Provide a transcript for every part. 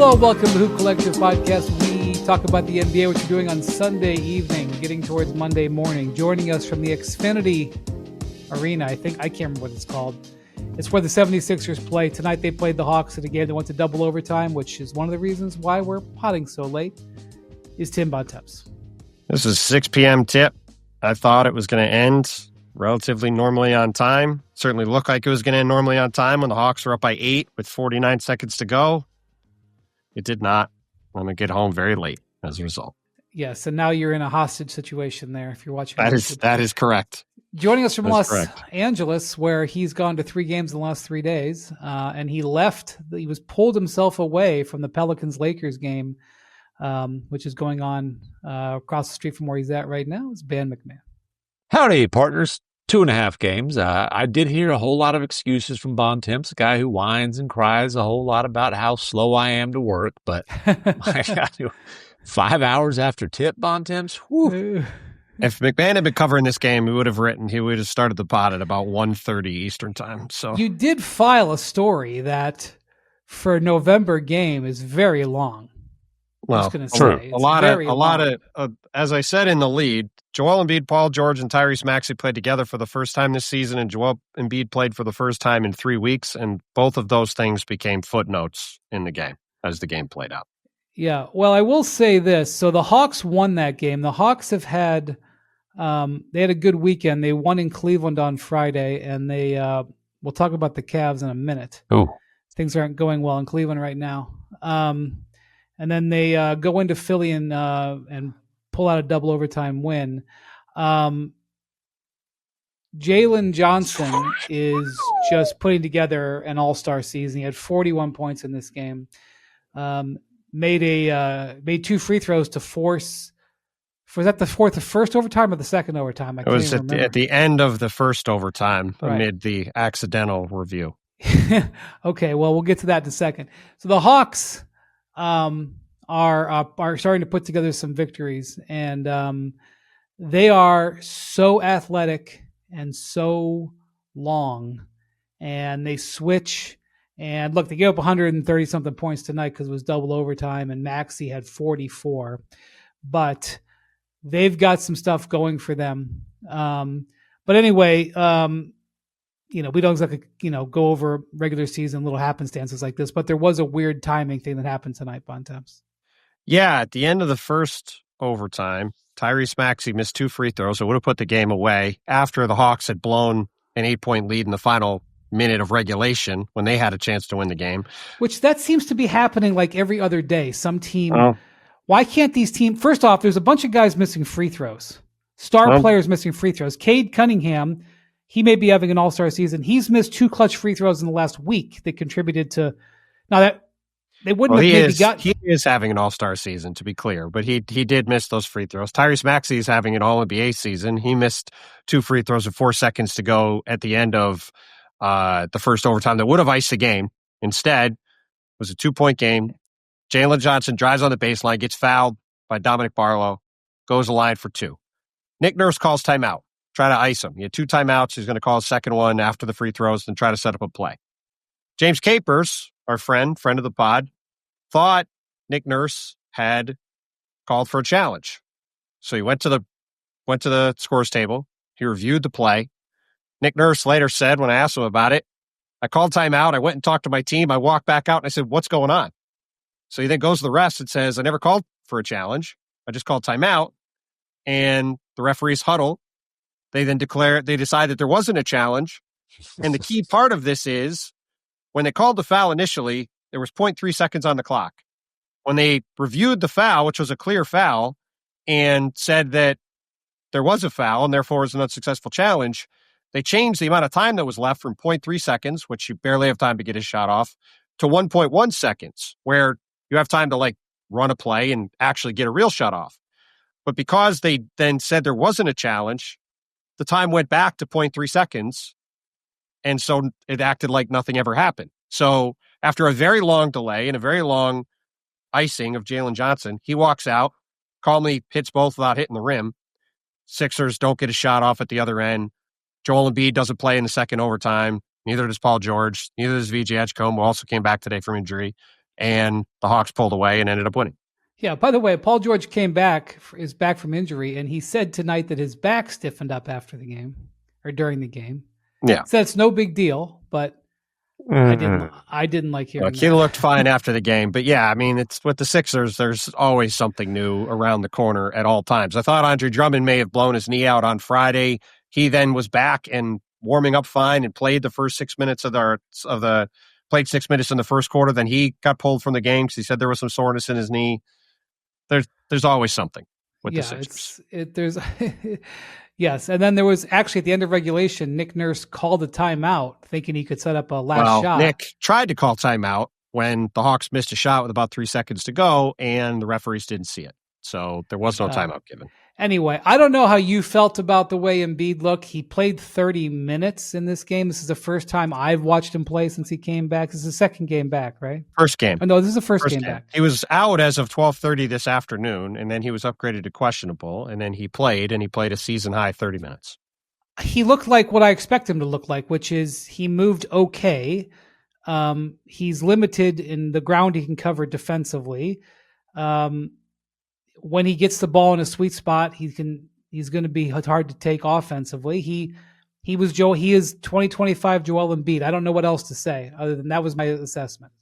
Hello, welcome to the Hoop Collective Podcast. We talk about the NBA, which we're doing on Sunday evening, getting towards Monday morning. Joining us from the Xfinity Arena, I can't remember what it's called. It's where the 76ers play. Tonight they played the Hawks at a game that went to double overtime, which is one of the reasons why we're potting so late, is Tim Bontemps. This is 6 p.m. tip. I thought it was going to end relatively normally on time. Certainly looked like it was going to end normally on time when the Hawks were up by 8 with 49 seconds to go. It did not. I'm going to get home very late as a result. Yes, and now you're in a hostage situation there if you're watching. That is correct. Joining us from Los Angeles, where he's gone to 3 games in the last 3 days, and he pulled himself away from the Pelicans-Lakers game, which is going on across the street from where he's at right now. It's Ben McMahon. Howdy, partners. 2.5 games. I did hear a whole lot of excuses from Bontemps, a guy who whines and cries a whole lot about how slow I am to work, but I got 5 hours after tip, Bontemps. Whew. If McMahon had been covering this game, he would have started the pod at about 1:30 Eastern time. So you did file a story that for a November game is very long. Well, a lot of, as I said in the lead, Joel Embiid, Paul George, and Tyrese Maxey played together for the first time this season, and Joel Embiid played for the first time in 3 weeks, and both of those things became footnotes in the game as the game played out. Yeah, well, I will say this. So the Hawks won that game. The Hawks have had they had a good weekend. They won in Cleveland on Friday, and we'll talk about the Cavs in a minute. Oh, things aren't going well in Cleveland right now. And then they go into Philly and pull out a double overtime win. Jalen Johnson is just putting together an all-star season. He had 41 points in this game. Made 2 free throws to force. Was that the first overtime or the second overtime? It was at the end of the first overtime amid the accidental review. Okay, well, we'll get to that in a second. So the Hawks are starting to put together some victories, and they are so athletic and so long, and they switch. And look, they gave up 130 something points tonight because it was double overtime, and Maxey had 44. But they've got some stuff going for them. But anyway, we don't exactly, go over regular season little happenstances like this, but there was a weird timing thing that happened tonight, Bontemps. Yeah, at the end of the first overtime, Tyrese Maxey missed 2 free throws. It would have put the game away after the Hawks had blown an 8-point lead in the final minute of regulation when they had a chance to win the game. Which that seems to be happening like every other day. Some team, why can't these teams, first off, there's a bunch of guys missing free throws. Star players missing free throws. Cade Cunningham, he may be having an all-star season. He's missed 2 clutch free throws in the last week that contributed to, now that they wouldn't have he is having an all-star season, to be clear, but he did miss those free throws. Tyrese Maxey is having an all-NBA season. He missed 2 free throws with 4 seconds to go at the end of the first overtime that would have iced the game. Instead, it was a 2-point game. Jalen Johnson drives on the baseline, gets fouled by Dominic Barlow, goes to line for 2. Nick Nurse calls timeout, try to ice him. He had 2 timeouts. He's going to call a second one after the free throws and try to set up a play. James Capers, our friend of the pod, thought Nick Nurse had called for a challenge. So he went to the scores table. He reviewed the play. Nick Nurse later said, when I asked him about it, I called timeout. I went and talked to my team. I walked back out and I said, what's going on? So he then goes to the refs and says, I never called for a challenge. I just called timeout. And the referees huddle. They decide that there wasn't a challenge. And the key part of this is when they called the foul initially, there was 0.3 seconds on the clock. When they reviewed the foul, which was a clear foul, and said that there was a foul and therefore was an unsuccessful challenge, they changed the amount of time that was left from 0.3 seconds, which you barely have time to get his shot off, to 1.1 seconds, where you have time to run a play and actually get a real shot off. But because they then said there wasn't a challenge, the time went back to 0.3 seconds. And so it acted like nothing ever happened. So after a very long delay and a very long icing of Jalen Johnson, he walks out, calmly hits both without hitting the rim. Sixers don't get a shot off at the other end. Joel Embiid doesn't play in the second overtime. Neither does Paul George. Neither does VJ Edgecombe, who also came back today from injury. and the Hawks pulled away and ended up winning. Yeah, by the way, Paul George is back from injury, and he said tonight that his back stiffened up after the game or during the game. Yeah. So it's no big deal, but I didn't like hearing that. He looked fine after the game, but yeah, I mean, it's with the Sixers, there's always something new around the corner at all times. I thought Andre Drummond may have blown his knee out on Friday. He then was back and warming up fine and played the first 6 minutes played 6 minutes in the first quarter. Then he got pulled from the game because he said there was some soreness in his knee. There's always something with the Sixers. There's yes, and then there was actually at the end of regulation, Nick Nurse called a timeout, thinking he could set up a last shot. Nick tried to call timeout when the Hawks missed a shot with about 3 seconds to go, and the referees didn't see it, so there was no timeout given. Anyway, I don't know how you felt about the way Embiid looked. He played 30 minutes in this game. This is the first time I've watched him play since he came back. This is the second game back, right? First game. Oh, no, this is the first game back. He was out as of 12:30 this afternoon, and then he was upgraded to questionable, and then he played a season-high 30 minutes. He looked like what I expect him to look like, which is he moved okay. He's limited in the ground he can cover defensively. When he gets the ball in a sweet spot, he's going to be hard to take offensively. He is 2025 Joel Embiid. I don't know what else to say other than that was my assessment.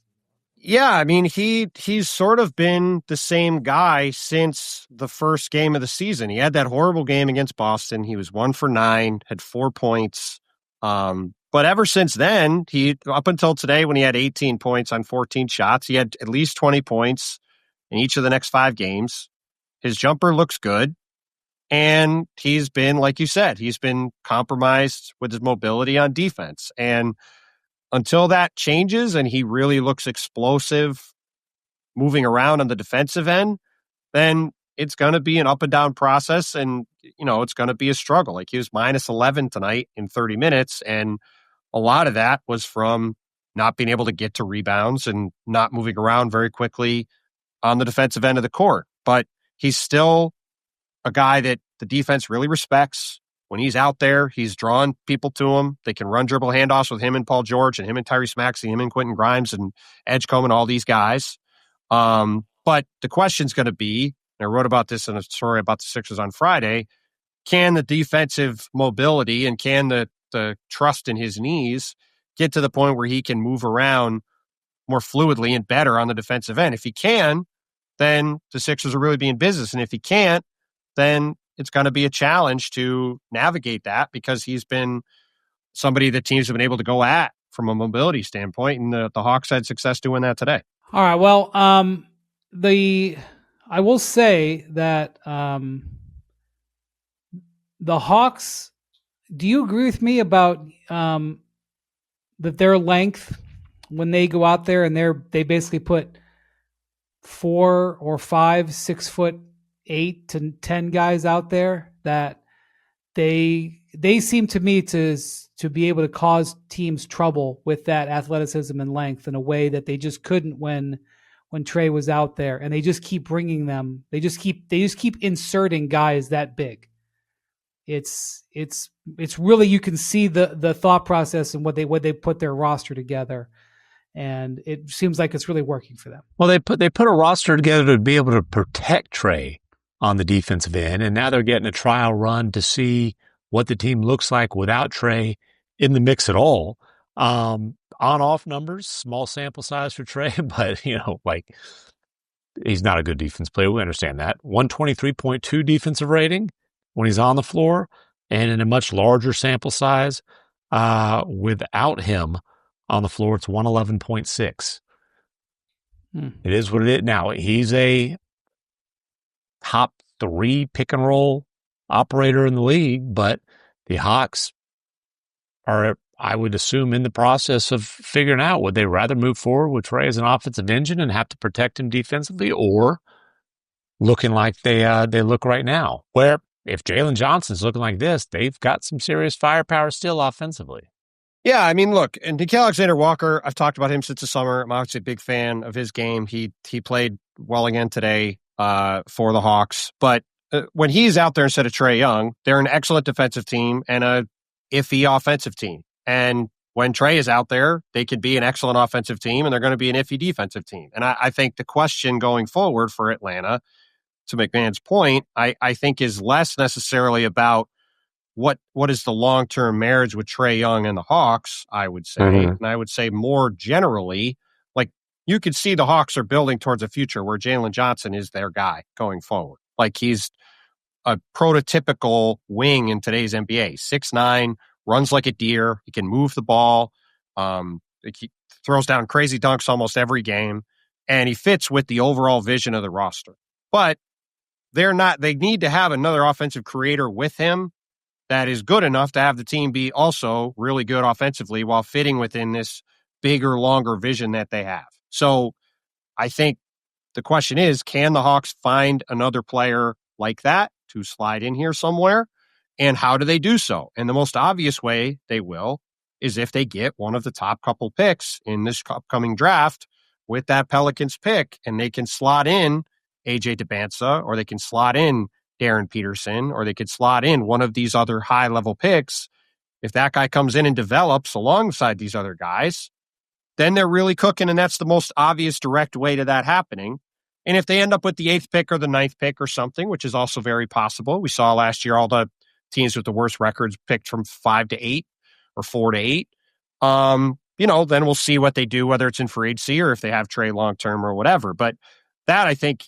Yeah, I mean, he's sort of been the same guy since the first game of the season. He had that horrible game against Boston. He was 1 for 9, had 4 points. But ever since then, up until today when he had 18 points on 14 shots, he had at least 20 points in each of the next 5 games. His jumper looks good, and he's been, like you said, he's been compromised with his mobility on defense. And until that changes and he really looks explosive moving around on the defensive end, then it's going to be an up and down process, and it's going to be a struggle. Like, he was minus 11 tonight in 30 minutes, and a lot of that was from not being able to get to rebounds and not moving around very quickly on the defensive end of the court. But he's still a guy that the defense really respects. When he's out there, he's drawing people to him. They can run dribble handoffs with him and Paul George and him and Tyrese Maxey, him and Quentin Grimes and Edgecombe and all these guys. But the question's going to be, and I wrote about this in a story about the Sixers on Friday, can the defensive mobility and can the trust in his knees get to the point where he can move around more fluidly and better on the defensive end? If he can, then the Sixers will really be in business. And if he can't, then it's going to be a challenge to navigate that, because he's been somebody that teams have been able to go at from a mobility standpoint, and the Hawks had success doing that today. All right. Well, I will say that the Hawks, do you agree with me about that their length when they go out there and they basically put 4 or 5 6'8" to 10 guys out there, that they seem to me to be able to cause teams trouble with that athleticism and length in a way that they just couldn't when Trey was out there, and they just keep bringing them. They just keep inserting guys that big. It's really, you can see the thought process and what they put their roster together. And it seems like it's really working for them. Well, they put a roster together to be able to protect Trey on the defensive end, and now they're getting a trial run to see what the team looks like without Trey in the mix at all. On-off numbers, small sample size for Trey, but he's not a good defense player. We understand that. 123.2 defensive rating when he's on the floor, and in a much larger sample size without him on the floor, it's 111.6. It is what it is. Now, he's a top 3 pick and roll operator in the league, but the Hawks are, I would assume, in the process of figuring out, would they rather move forward with Trey as an offensive engine and have to protect him defensively, or looking like they look right now, where if Jalen Johnson's looking like this, they've got some serious firepower still offensively. Yeah, I mean, look, and Nickeil Alexander-Walker, I've talked about him since the summer. I'm obviously a big fan of his game. He played well again today for the Hawks. But when he's out there instead of Trae Young, they're an excellent defensive team and a iffy offensive team. And when Trey is out there, they could be an excellent offensive team and they're going to be an iffy defensive team. And I think the question going forward for Atlanta, to McMahon's point, I think is less necessarily about what is the long-term marriage with Trae Young and the Hawks, I would say. Mm-hmm. And I would say more generally, like you could see the Hawks are building towards a future where Jalen Johnson is their guy going forward. Like he's a prototypical wing in today's NBA. 6'9", runs like a deer. He can move the ball. He throws down crazy dunks almost every game. And he fits with the overall vision of the roster. But they need to have another offensive creator with him that is good enough to have the team be also really good offensively while fitting within this bigger, longer vision that they have. So I think the question is, can the Hawks find another player like that to slide in here somewhere? And how do they do so? And the most obvious way they will is if they get one of the top couple picks in this upcoming draft with that Pelicans pick, and they can slot in AJ DeBanza, or they can slot in Darren Peterson, or they could slot in one of these other high-level picks. If that guy comes in and develops alongside these other guys, then they're really cooking, and that's the most obvious direct way to that happening. And if they end up with the 8th pick or the 9th pick or something, which is also very possible. We saw last year all the teams with the worst records picked from 5 to 8 or 4 to 8. Then we'll see what they do, whether it's in free agency or if they have Trey long-term or whatever. But that, I think,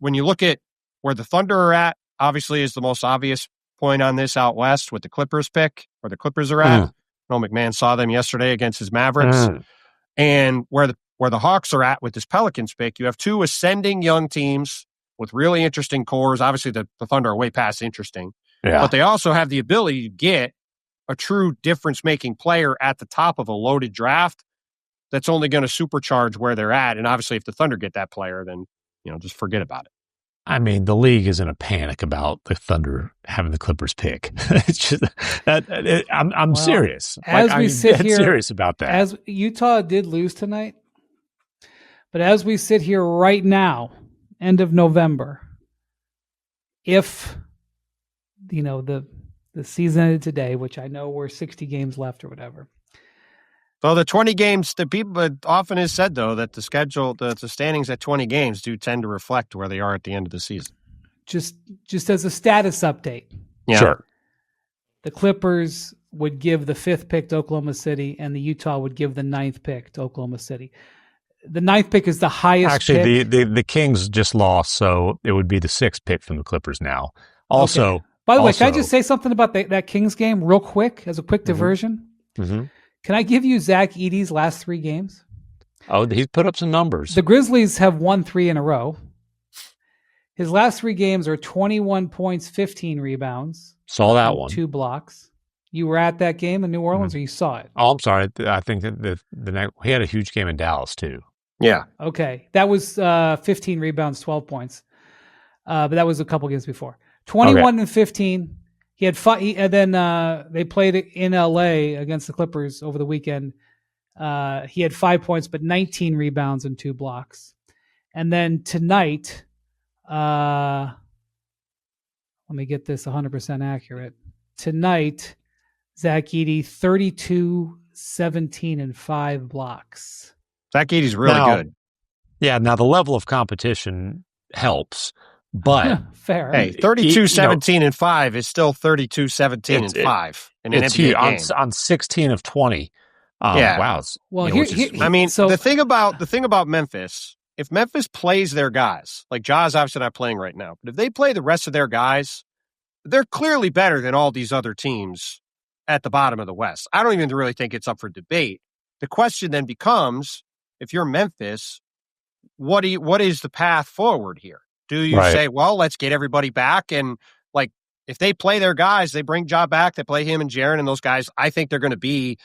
when you look at where the Thunder are at, obviously is the most obvious point on this out west with the Clippers pick, where the Clippers are at. McMahon saw them yesterday against his Mavericks. And where the Hawks are at with this Pelicans pick, you have two ascending young teams with really interesting cores. Obviously, the Thunder are way past interesting. Yeah. But they also have the ability to get a true difference-making player at the top of a loaded draft that's only going to supercharge where they're at. And obviously, if the Thunder get that player, then just forget about it. I mean, the league is in a panic about the Thunder having the Clippers pick. It's just I'm serious. As we sit here, serious about that. As Utah did lose tonight, but as we sit here right now, end of November, if the season ended today, which I know we're 60 games left or whatever. Well, the 20 games, the people often has said, though, that the schedule, the standings at 20 games do tend to reflect where they are at the end of the season. Just as a status update. Yeah. Sure. The Clippers would give the 5th pick to Oklahoma City, and the Utah would give the 9th pick to Oklahoma City. The 9th pick is the highest Actually, pick. the Kings just lost, so it would be the 6th pick from the Clippers now. Also, okay. By the way, can I just say something about that Kings game real quick, as a quick diversion? Mm-hmm. Can I give you Zach Edey's last 3 games? Oh, he's put up some numbers. The Grizzlies have won 3 in a row. His last 3 games are 21 points, 15 rebounds. Saw that one. 2 blocks. You were at that game in New Orleans, or you saw it? Oh, I'm sorry. I think that the next, he had a huge game in Dallas too. Yeah. Okay, that was 15 rebounds, 12 points. But that was a couple games before. 21 and 15. He had 5, and then they played in LA against the Clippers over the weekend. He had 5 points, but 19 rebounds and 2 blocks. And then tonight, let me get this 100% accurate. Tonight, Zach Edey, 32, 17, and 5 blocks. Zach Edey's really good. Yeah, now the level of competition helps. But fair. Hey, 32, 17, and 5 is still 32, 17, and 5 in an NBA game. On 16 of 20. Yeah. Wow. Well, the thing about Memphis, if Memphis plays their guys, like Ja's obviously not playing right now, but if they play the rest of their guys, they're clearly better than all these other teams at the bottom of the West. I don't even really think it's up for debate. The question then becomes, if you're Memphis, what is the path forward here? Do you say, well, let's get everybody back? And like, if they play their guys, they bring Ja back, they play him and Jaren and those guys, I think they're going to be,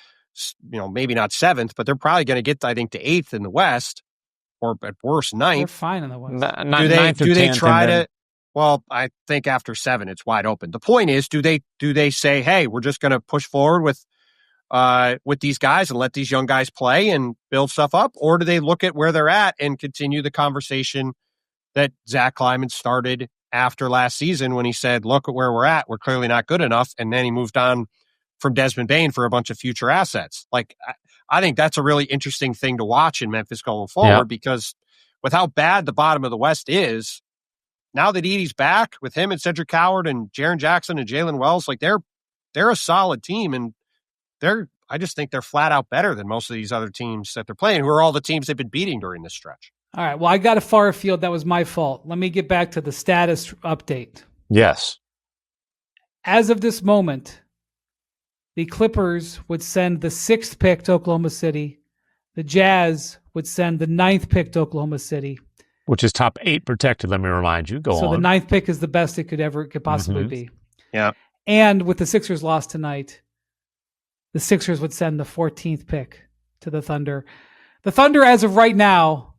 maybe not 7th, but they're probably going to get, I think, to 8th in the West, or at worst 9th. They're fine in the West. Do they try to? Well, I think after 7, it's wide open. The point is, do they say, hey, we're just going to push forward with these guys and let these young guys play and build stuff up? Or do they look at where they're at and continue the conversation that Zach Kleiman started after last season when he said, look at where we're at. We're clearly not good enough. And then he moved on from Desmond Bain for a bunch of future assets. Like, I think that's a really interesting thing to watch in Memphis going forward because with how bad the bottom of the West is, now that Edey's back with him and Cedric Howard and Jaren Jackson and Jalen Wells, like they're a solid team, and I just think they're flat out better than most of these other teams that they're playing, who are all the teams they've been beating during this stretch. All right. Well, I got a far field. That was my fault. Let me get back to the status update. Yes. As of this moment, the Clippers would send the 6th pick to Oklahoma City. The Jazz would send the 9th pick to Oklahoma City. Which is top 8 protected, let me remind you. Go on. So the 9th pick is the best it could possibly be. Yeah. And with the Sixers loss tonight, the Sixers would send the 14th pick to the Thunder. The Thunder, as of right now,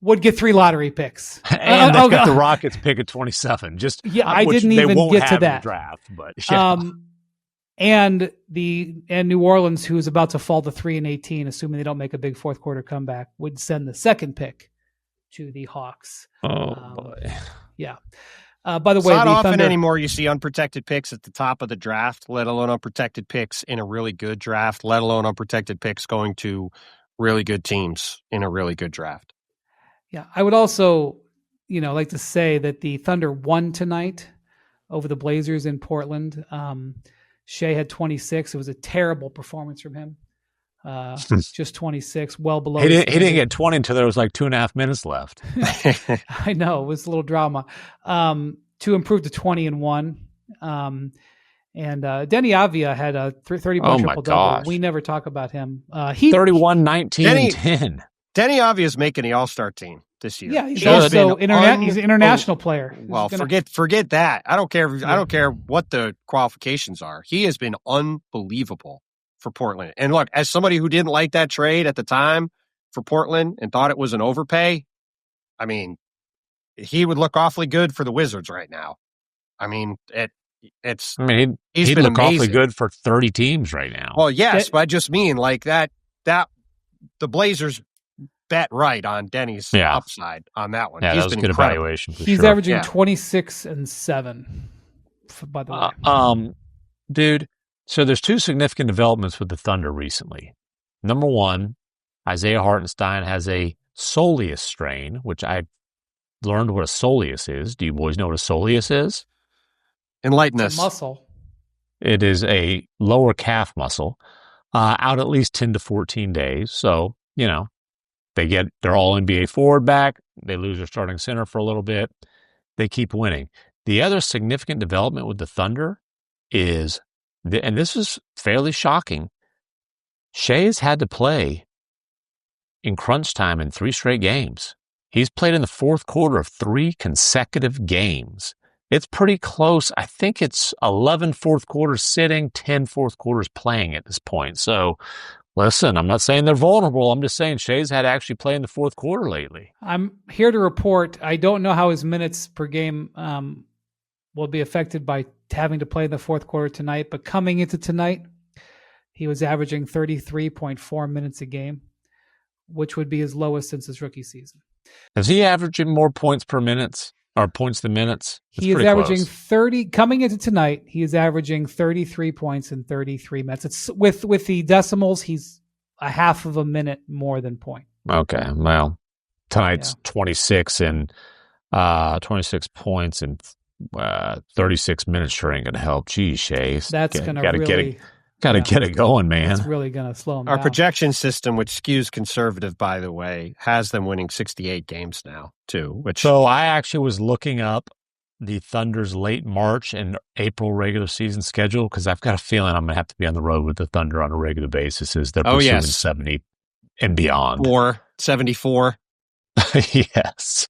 would get 3 lottery picks. And they've got the Rockets pick at 27. I didn't even get to that draft, but and New Orleans, who's about to fall to 3-18, assuming they don't make a big fourth quarter comeback, would send the 2nd pick to the Hawks. Oh boy, yeah. By the way, it's not often Thunder, anymore you see unprotected picks at the top of the draft, let alone unprotected picks in a really good draft, let alone unprotected picks going to really good teams in a really good draft. Yeah, I would also, like to say that the Thunder won tonight over the Blazers in Portland. Shea had 26. It was a terrible performance from him. Just 26, well below. He didn't get 20 until there was like 2.5 minutes left. I know, it was a little drama. To improve to 20-1. And Denny Avia had a 30-point triple-double. We never talk about him. 31, 19, 10. Denny Avia is making the All-Star team this year. Yeah, he's also he's an international player. Well, forget that. I don't care. I don't care what the qualifications are. He has been unbelievable for Portland. And look, as somebody who didn't like that trade at the time for Portland and thought it was an overpay, I mean, he would look awfully good for the Wizards right now. I mean, he's been look amazing. Awfully good for 30 teams right now. Well, yes, but I just mean like that the Blazers bet right on Denny's upside on that one. Yeah, he's that was been a good incredible. evaluation. He's averaging 26 and 7. By the way, dude. So there's 2 significant developments with the Thunder recently. Number 1, Isaiah Hartenstein has a soleus strain, which I learned what a soleus is. Do you boys know what a soleus is? Enlighten it's us. A muscle. It is a lower calf muscle, out at least 10 to 14 days. So, they get their all-NBA forward back. They lose their starting center for a little bit. They keep winning. The other significant development with the Thunder is, and this is fairly shocking, Shea's had to play in crunch time in 3 straight games. He's played in the fourth quarter of 3 consecutive games. It's pretty close. I think it's 11 fourth quarters sitting, 10 fourth quarters playing at this point. So, listen, I'm not saying they're vulnerable. I'm just saying Shea's had to actually play in the fourth quarter lately. I'm here to report I don't know how his minutes per game will be affected by having to play in the fourth quarter tonight, but coming into tonight, he was averaging 33.4 minutes a game, which would be his lowest since his rookie season. Is he averaging more points per minute or points than minutes? He is averaging 30 coming into tonight. He is averaging 33 points in 33 minutes. It's with the decimals. He's a half of a minute more than point. Okay, well, tonight's 26 points and 36 minutes sure ain't gonna help. Geez, Shea, that's gonna really get it going, man. It's really gonna slow him Our down. projection system, which skews conservative, by the way, has them winning 68 games now too. So I actually was looking up the Thunder's late March and April regular season schedule because I've got a feeling I'm gonna have to be on the road with the Thunder on a regular basis as they're pursuing 70 and beyond. 74. Yes.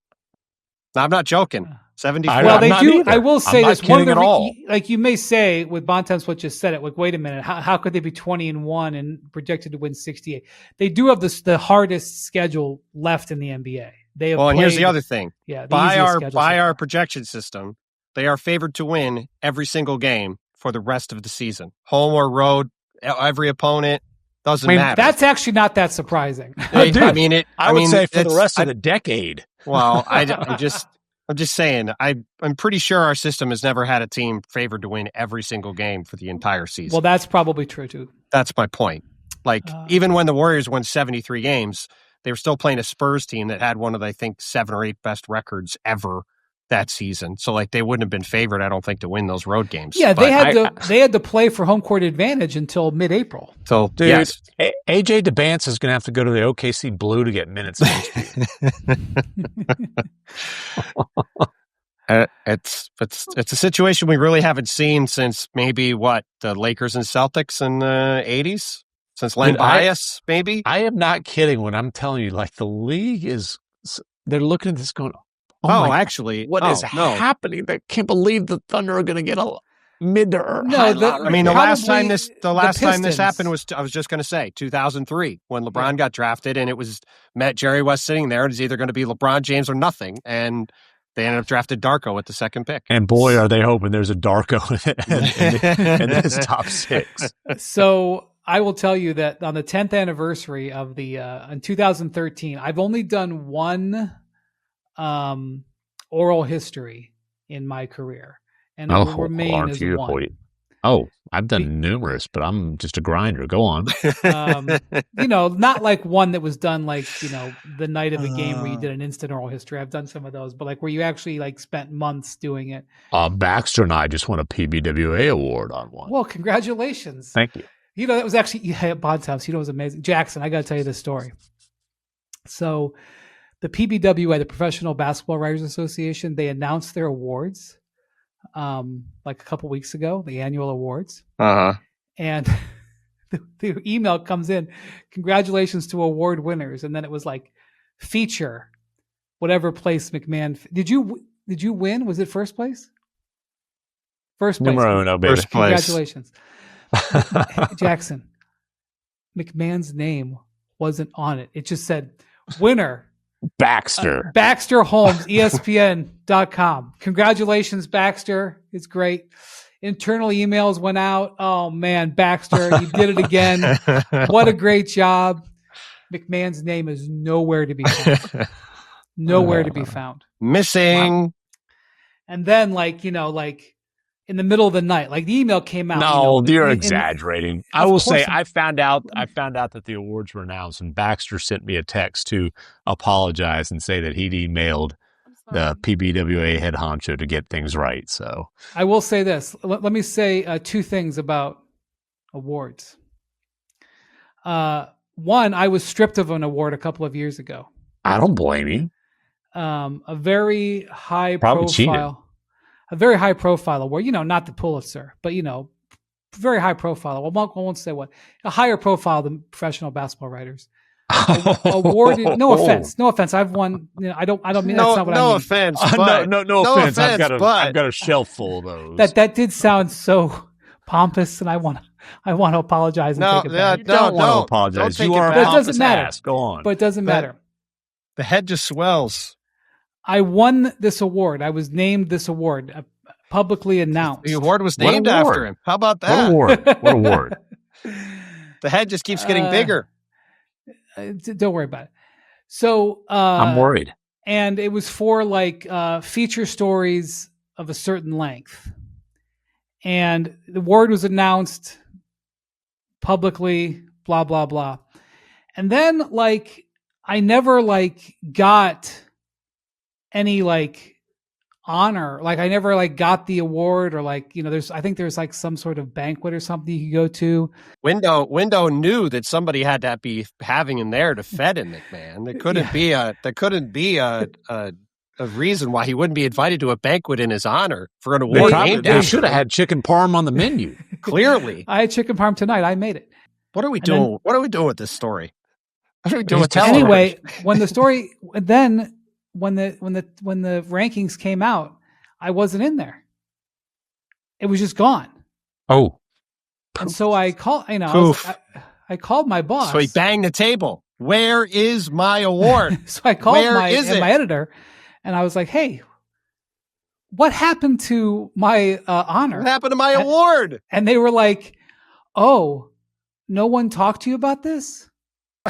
I'm not joking. 74. Well, they do. Either. I will say I'm this. One of the like you may say with Bontemps, what just said it. Like, wait a minute, how could they be 20-1 and projected to win 68? They do have the hardest schedule left in the NBA. They have and here's the other thing. Yeah, by our projection system, they are favored to win every single game for the rest of the season, home or road. Every opponent doesn't matter. That's actually not that surprising. I would say for the rest of the decade. Well, I just. I'm just saying, I'm pretty sure our system has never had a team favored to win every single game for the entire season. Well, that's probably true too. That's my point. Like, even when the Warriors won 73 games, they were still playing a Spurs team that had one of, I think, 7 or 8 best records ever that season. So, like, they wouldn't have been favored, I don't think, to win those road games. Yeah, they had to play for home court advantage until mid-April. So, Dude, yes. AJ DeBance is going to have to go to the OKC Blue to get minutes. It's a situation we really haven't seen since maybe the Lakers and Celtics in the 80s? Since Len Bias, maybe? I am not kidding when I'm telling you, like, the league they're looking at this going, what is happening? I can't believe the Thunder are going to get a mid to high lottery. I mean, the last time this happened was, I was just going to say, 2003, when LeBron got drafted, and it was Jerry West sitting there, and it's either going to be LeBron James or nothing, and they ended up drafting Darko at the second pick. And boy, are they hoping there's a Darko in this top 6. So I will tell you that on the 10th anniversary of in 2013, I've only done one oral history in my career, and it will remain as one. I've done numerous, but I'm just a grinder. Go on. Not like one that was done like, the night of a game where you did an instant oral history. I've done some of those, but like where you actually like spent months doing it. Baxter and I just won a PBWA award on one. Well, congratulations. Thank you. That was actually at Bond's house. It was amazing. Jackson, I got to tell you this story. So the PBWA, the Professional Basketball Writers Association, they announced their awards like a couple weeks ago, the annual awards. And the email comes in, congratulations to award winners. And then it was like feature, whatever place McMahon. Did you win? Was it first place? First place. Numero uno, baby. First place. Congratulations. Jackson, McMahon's name wasn't on it. It just said winner Baxter. Baxter Holmes, ESPN.com. Congratulations, Baxter. It's great. Internal emails went out. Oh man, Baxter, you did it again. What a great job. McMahon's name is nowhere to be found. Nowhere to be found. Missing. Wow. And then in the middle of the night, like the email came out. No, you're exaggerating. I will say I found out that the awards were announced, and Baxter sent me a text to apologize and say that he'd emailed the PBWA head honcho to get things right. So I will say this. Let me say 2 things about awards. One, I was stripped of an award a couple of years ago. I don't blame you. A very high Probably cheated. A very high profile award, not the Pulitzer, but, very high profile. I won't say what. A higher profile than Professional Basketball Writers. Awarded. No offense. I've won. I don't mean that's not what I mean. No offense. But, no offense. I've got a shelf full of those. That did sound so pompous, and I want to apologize and take it back. You don't want to apologize. You are a pompous pompous matter. ass. Go on. But it doesn't matter. The head just swells. I won this award. I was named this award, publicly announced. The award was named after him. How about that? What award? The head just keeps getting bigger. Don't worry about it. So I'm worried. And it was for feature stories of a certain length. And the award was announced publicly, blah, blah, blah. And then I never got any honor. I never got the award or I think there's some sort of banquet or something you could go to. Window knew that somebody had to be having him there to fed him, McMahon. There couldn't be a reason why he wouldn't be invited to a banquet in his honor for an award named after him. They should have had chicken parm on the menu. Clearly. I had chicken parm tonight. I made it. What are we doing? What are we doing with this story? What are we doing with this? Anyway, when the story when the rankings came out, I wasn't in there. It was just gone. Oh. And so I called, I called my boss. So he banged the table. Where is my award? So I called my editor and I was like, hey, what happened to my honor? What happened to my award? And they were like, oh, no one talked to you about this?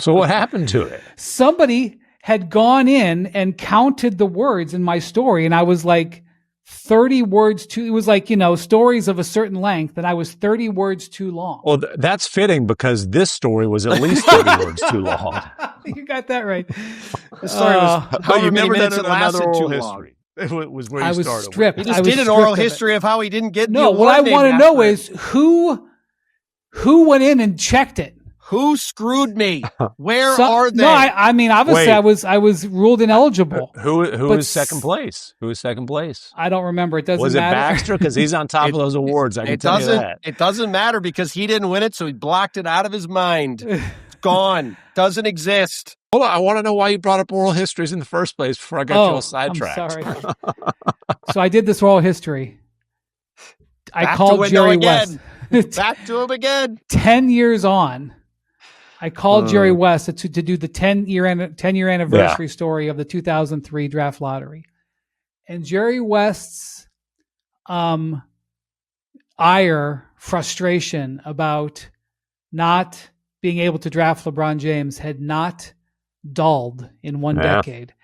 So what happened to it? Somebody had gone in and counted the words in my story, and I was like 30 words too. It was like, stories of a certain length, and I was 30 words too long. Well, that's fitting because this story was at least 30 words too long. You got that right. The story was But you've many never done minutes it another lasted oral too history. It was where you I was started. stripped. He I just was did an oral stripped of it. history of how he didn't get the No, award. what I named want to after know him. is who went in and checked it. Who screwed me? Where So- are they? No, I mean, obviously, Wait. I was ruled ineligible. Who But is second place? Who is second place? I don't remember. It doesn't Was it matter. Baxter? Because he's on top of those awards. I can tell you that. It doesn't matter because he didn't win it, so he blocked it out of his mind. It's gone. Doesn't exist. Hold on, I want to know why you brought up oral histories in the first place before I got you all sidetracked. I'm sorry. So I did this oral history. I Back to called window Jerry again. West. Back to him again. 10 years on, I called Jerry West to do the 10-year anniversary story of the 2003 draft lottery. And Jerry West's frustration about not being able to draft LeBron James had not dulled in one decade.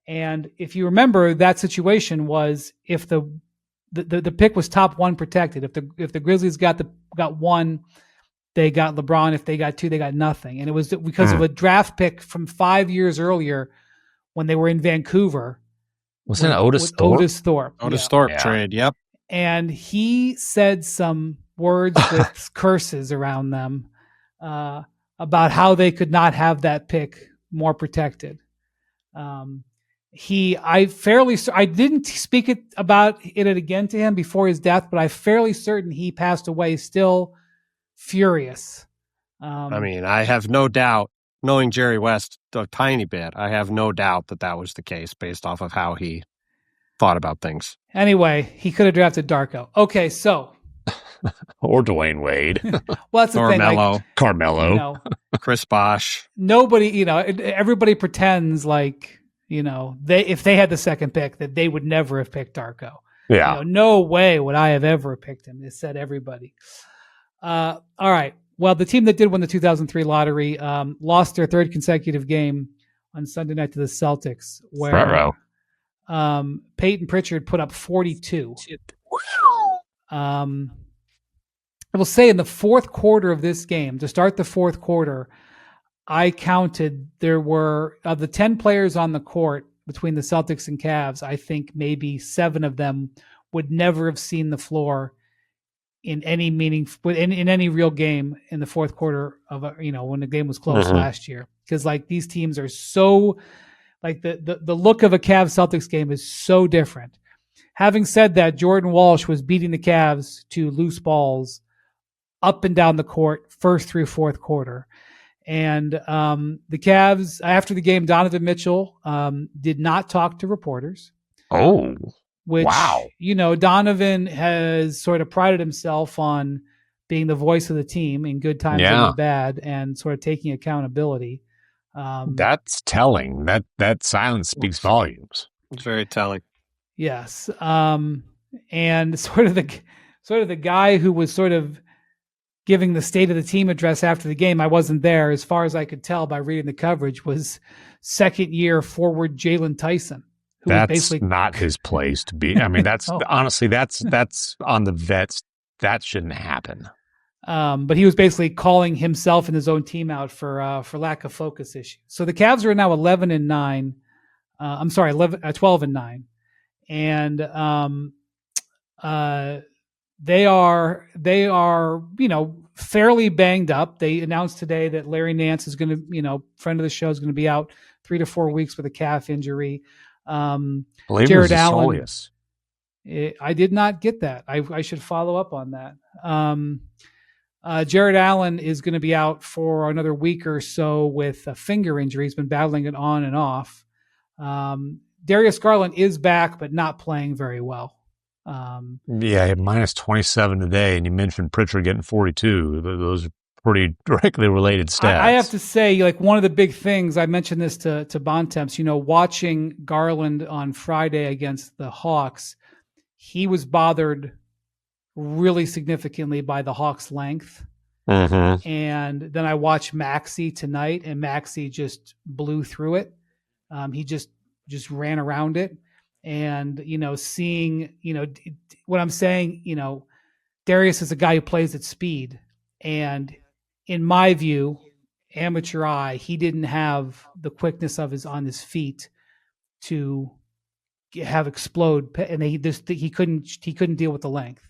And if you remember, that situation was if the pick was top one protected. If the Grizzlies got one, they got LeBron. If they got two, they got nothing. And it was because of a draft pick from 5 years earlier when they were in Vancouver. Wasn't it Otis Thorpe? Otis Thorpe. Otis Thorpe trade, yep. And he said some words with curses around them about how they could not have that pick more protected. I didn't speak about it again to him before his death, but I'm fairly certain he passed away still furious. I mean, I have no doubt, knowing Jerry West a tiny bit, I have no doubt that was the case based off of how he thought about things. Anyway, he could have drafted Darko. Okay, so. Or Dwayne Wade. Well, that's the thing. Carmelo. Carmelo. Chris Bosh. Nobody, everybody pretends like, if they had the second pick, that they would never have picked Darko. Yeah. No way would I have ever picked him. It said everybody. All right. Well, the team that did win the 2003 lottery lost their third consecutive game on Sunday night to the Celtics, where Peyton Pritchard put up 42. I will say in the fourth quarter of this game, to start the fourth quarter, I counted there were, of the 10 players on the court between the Celtics and Cavs, I think maybe 7 of them would never have seen the floor in any in any real game in the fourth quarter of when the game was close last year. Because these teams are so, the look of a Cavs Celtics game is so different. Having said that, Jordan Walsh was beating the Cavs to loose balls up and down the court, first through fourth quarter. And the Cavs, after the game, Donovan Mitchell did not talk to reporters. Oh, which, wow. Donovan has sort of prided himself on being the voice of the team in good times and in bad, and sort of taking accountability. That's telling. That silence speaks volumes. It's very telling. Yes. And sort of the guy who was sort of giving the state of the team address after the game, I wasn't there, as far as I could tell by reading the coverage, was second-year forward Jalen Tyson. That's not his place to be. I mean, that's honestly, that's on the vets. That shouldn't happen. But he was basically calling himself and his own team out for lack of focus issues. So the Cavs are now 11-9. 12-9, and they are fairly banged up. They announced today that Larry Nance is going to, friend of the show, is going to be out 3 to 4 weeks with a calf injury. Jared Allen. I did not get that. I should follow up on that. Jared Allen is going to be out for another week or so with a finger injury. He's been battling it on and off. Darius Garland is back, but not playing very well. Minus 27 today, and you mentioned Pritchard getting 42. Those are pretty directly related stats. I have to say, one of the big things, I mentioned this to Bontemps, watching Garland on Friday against the Hawks, he was bothered really significantly by the Hawks' length. Mm-hmm. And then I watched Maxey tonight, and Maxey just blew through it. He just ran around it, and seeing what I'm saying. Darius is a guy who plays at speed, and in my view, amateur eye, he didn't have the quickness of his on his feet to have explode, and he couldn't deal with the length.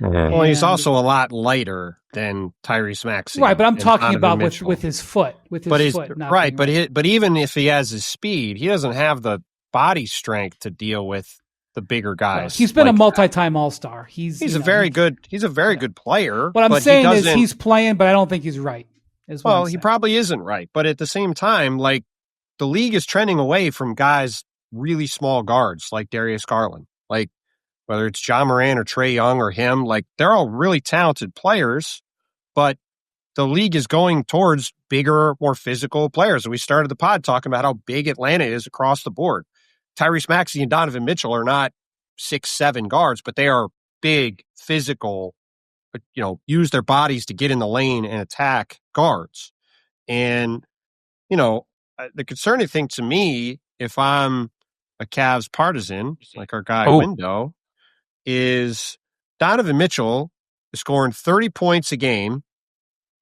Well, he's also a lot lighter than Tyrese Maxey. Right, but I'm talking Donovan about Mitchell. with his foot, but even if he has his speed, he doesn't have the body strength to deal with the bigger guys. Well, he's been a multi-time All-Star. He's a very good player. What I'm saying is he's playing, but I don't think he's right. Well, he probably isn't right. But at the same time, like, the league is trending away from guys really small guards like Darius Garland. Like, whether it's John Moran or Trae Young or him, like, they're all really talented players, but the league is going towards bigger, more physical players. And we started the pod talking about how big Atlanta is across the board. Tyrese Maxey and Donovan Mitchell are not 6'7" guards, but they are big, physical, use their bodies to get in the lane and attack guards. And, the concerning thing to me, if I'm a Cavs partisan, like our guy Window, is Donovan Mitchell is scoring 30 points a game,